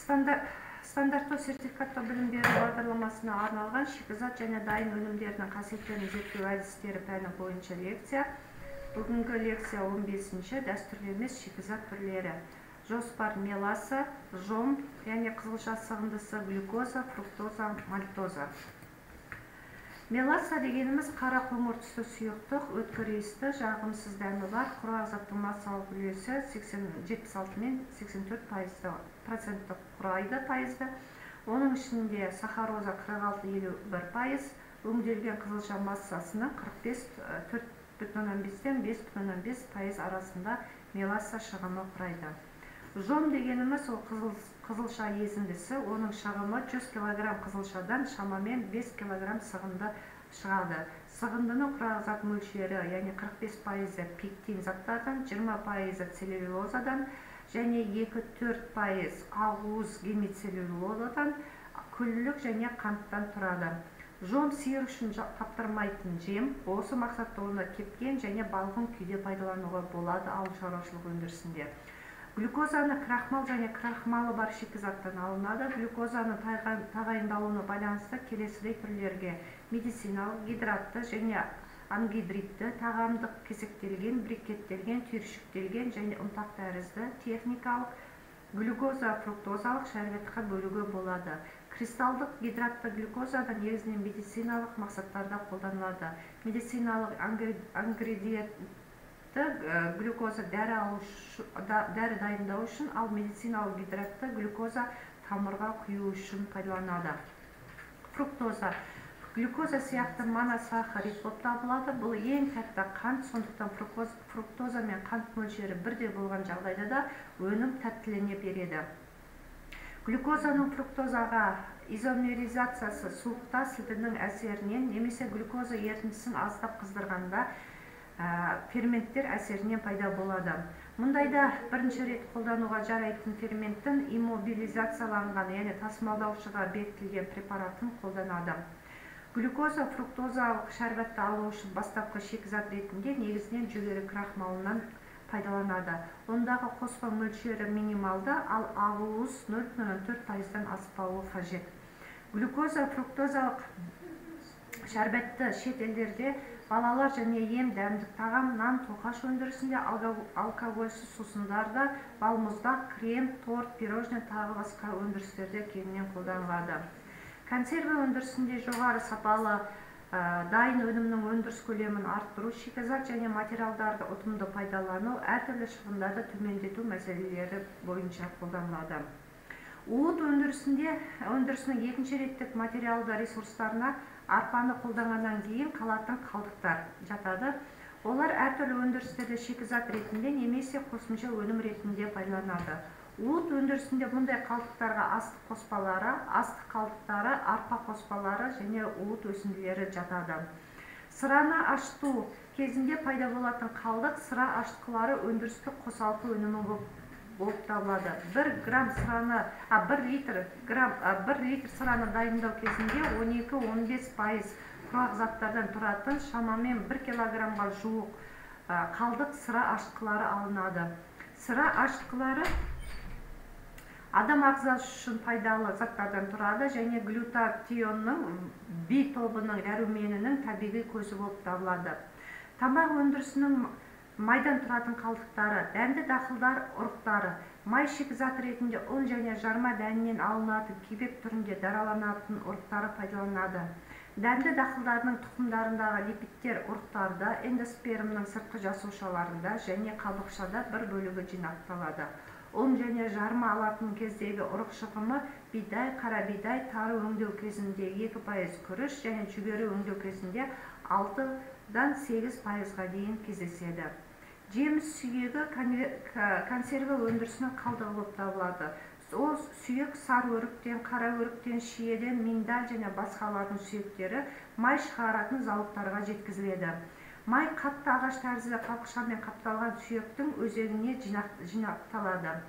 Стандарттау сертификаттау білім беру бағдарламасына арналған шикізат және дайын өнімдердің қасиеттерін зерттеу әдістері пәні бойынша лекция. Бүгінгі лекция 15-ші дәстүрлі емес шикізат түрлері. Жоспар меласа, жом, және қызылша сығындысы глюкоза, фруктоза, мальтоза. Меласа дегеніміз қара қоңыр түсті сұйықтық, өткір иісті, жағымсыз дәмі бар, құрғақ заттың массалық үлесі 76 мен 84% құрайды пайызды. Оның ішінде сахароза 46-51%, өңделген қызылша массасының 4,5-ден 5,5% арасында меласа шығымы құрайды. Жом дегеніміз ол қызылша езіндісі, оның шығымы 100 кг қызылшадан шамамен 5 кг сығынды шығады. Сығындының құрғақ зат мөлшері, яғни 45% пектин заттардан, 20% целлюлозадан және 2-4% ақуыз гемицеллюлозадан, күллік және қанттан тұрады. Жом сиыр үшін таптырмайтын жем, осы мақсатта оны кепкен және балғын күйде пайдалануға болады ауыл шаруашылық өндірісінде. Глюкозаны крахмал және крахмалы бар шикізаттан алынады. Глюкозаны тағайындалуына байланысты келесідей түрлерге: медициналық, гидратты және ангидридті, тағамдық кесектелген, брикеттелген, түйіршіктелген және ұнтақ тәрізді, техникалық, глюкоза фруктозалық шәрбетқа бөлуге болады. Кристалдық гидратты глюкозада негізінен медициналық мақсаттарда қолданылады. Медициналық ангидриді глюкоза дәрі дайындау үшін, ал медициналық гидратты глюкоза тамырға құю үшін пайдаланады. Фруктоза глюкоза сияқты моносахарид болып табылады. Бұл ең тәтті қант, сондықтан фруктоза мен қант мөлшері бірдей болған жағдайда да өнім тәттілене береді. Глюкозаның фруктозаға изомеризациясы суықта сілтінің әсерінен немесе глюкоза ерітіндісін аздап қыздырғанда ферменттер әсерінен пайда болады. Мұндайда бірінші рет қолдануға жарайтын ферменттің иммобилизацияланған, яғни тасымалдаушыға бекітілген препаратын қолданады. Глюкоза фруктозалық шәрбатты алу үшін бастапқы шикізат ретінде негізінен жүгері крахмалынан пайдаланады. Ондағы қоспа мөлшері минималды, ал ақуыз 0,4%-дан аспауы қажет. Глюкоза фруктозалық шәрбетті шет елдерде балалар және ем дәмдік тағам, нан, тоқаш өндірісінде, алкогольсіз сусындарда, балмұздақ, крем, торт, пирожный тағы басқа өндірістерде кеңінен қолданылады. Консерві өндірісінде жоғары сапалы дайын өнімнің өндіріс көлемін арттыру, шикізат және материалдарды ұтымды пайдалану, әртүрлі шығындарды төмендету мәселелері бойынша қолданылады. Уыт өндірісінің екінші реттік материалды ресурстарына арпаны қолданғаннан кейін қалатын қалдықтар жатады. Олар әртүрлі өндірістерде шикізат ретінде немесе қосымша өнім ретінде пайдаланады. Уыт өндірісінде бұндай қалдықтарға астық қоспалары, астық қалдықтары, арпа қоспалары және уыт өсінділері жатады. Сыраны ашыту кезінде пайда болатын қалдық сыра ашытқылары өндірістік қосалқы өнімі болып табылады. 1 литр сыраны дайындау кезінде 12-15% құрғақ заттардан тұратын шамамен 1 килограммға жуық қалдық сыра ашытқылары алынады. Сыра ашытқылары адам ағзасы үшін пайдалы заттардан тұрады және глютатионның B тобының дәруменінің табиғи көзі болып табылады. Тамақ өндірісінің майдан тұратын қалдықтары, дәнді дақылдар ұрықтары, май шикізат ретінде ұн және жарма дәнінен алынатын кебек түрінде дараланатын ұрықтары пайдаланады. Дәнді дақылдарының тұқымдарындағы липидтер ұрықтарда, эндоспермнің сыртқы жасушаларында және қабықшада бір бөлігі жинақталады. ұн және жарма алатын кездегі ұрық шығымы бидай, қара бидай, тары өңдеу кезінде 2% күріш және жүгері өңдеу кезінде 6-дан 8%-ға дейін кездеседі. Жеміс сүйегі консерві өндірісінің қалдығы болып табылады. Ол сүйек сары өріктен, қара өріктен, шиеден, миндаль және басқалардың сүйектері май шығаратын зауыттарға жеткізіледі. Май қатты ағаш тәрізді қабықшамен қапталған сүйектің өзегіне жинақталады.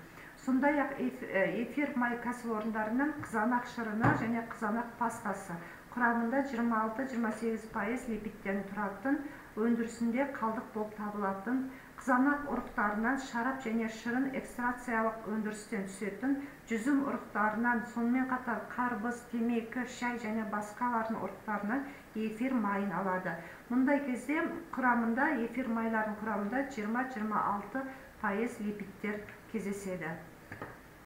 Сондай-ақ эфир май кәсіпорындарынан қызанақ шырыны және қызанақ пастасы құрамында 26-28% липидтен тұратын өндірісінде қалдық болып табылатын қызанақ ұрықтарынан шарап және шырын экстракциялық өндірістен түсетін жүзім ұрықтарынан, сонымен қатар қарбыз, темекі, шай және басқалардың ұрықтарынан эфир майын алады. Мұндай кезде құрамында, эфир майлардың құрамында 20-26% липидтер кездеседі.